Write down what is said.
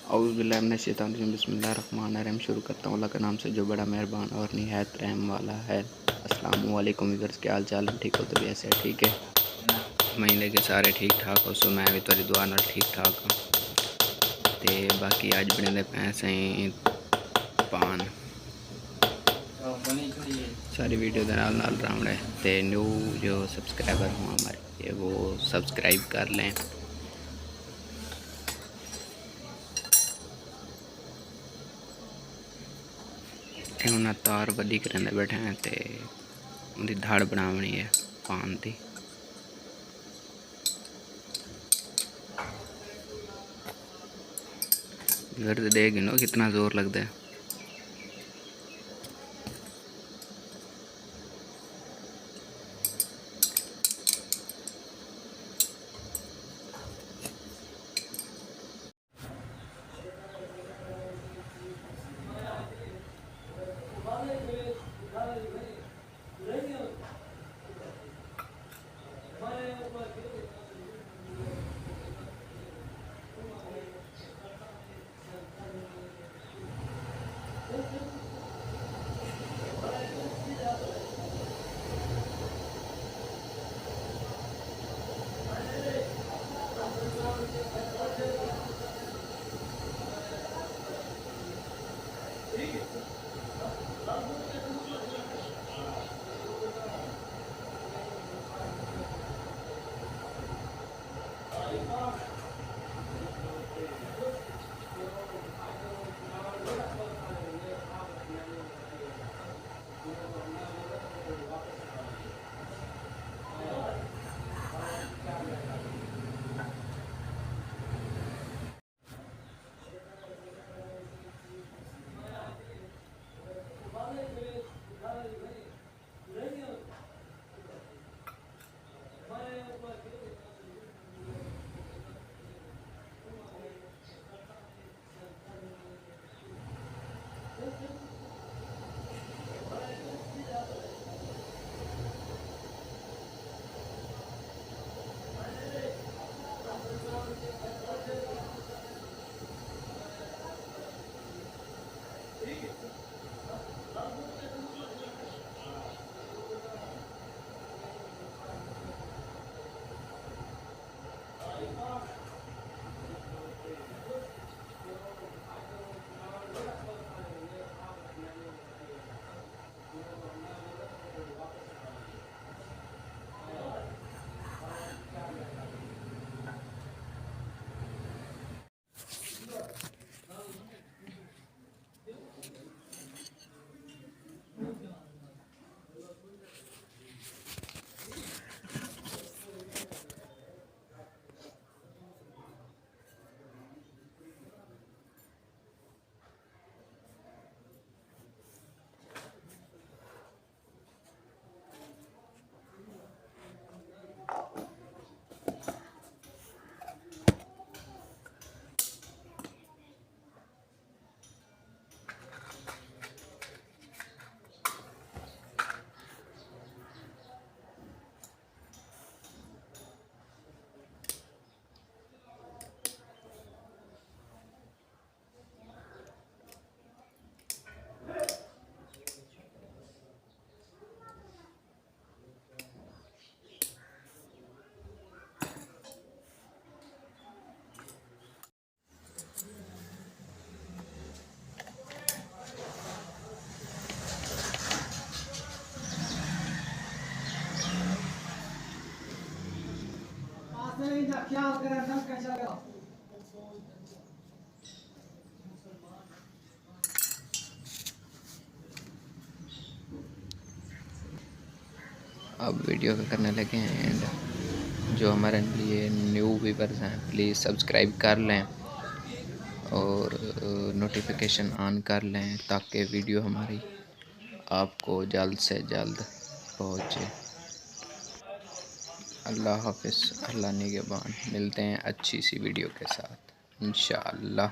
औज़ुबिल्लाहि बिस्मिल्लाहिर्रहमानिर्रहीम। शुरू करता हूँ अल्लाह के नाम से जो बड़ा मेहरबान और निहायत रहम वाला है। अस्सलामु अलैकुम व्यूअर्स, क्या हाल चाल है? ठीक हो? तबीयत से ठीक है? महीने के सारे ठीक ठाक हो सो मैं भी तुहाडी दुआ नाल ठीक ठाक हाँ। ते बाकी अज बने पैसे पान सारी वीडियो के नाल रावण ते न्यू जो सब्सक्राइबर हो हमारे वो सब्सक्राइब कर लें। उन्हें तार बदी करेंदे बैठे हैं ते उनकी धाड़ बनावनी है पान की। घर देख गिनो कितना जोर लगता है। अब वीडियो को करने लगे हैं एंड जो हमारे लिए न्यू व्यूवर्स हैं प्लीज़ सब्सक्राइब कर लें और नोटिफिकेशन ऑन कर लें ताकि वीडियो हमारी आपको जल्द से जल्द पहुँचे। अल्लाह हाफ़िज़, अल्लाह निगहबान। मिलते हैं अच्छी सी वीडियो के साथ इंशाअल्लाह।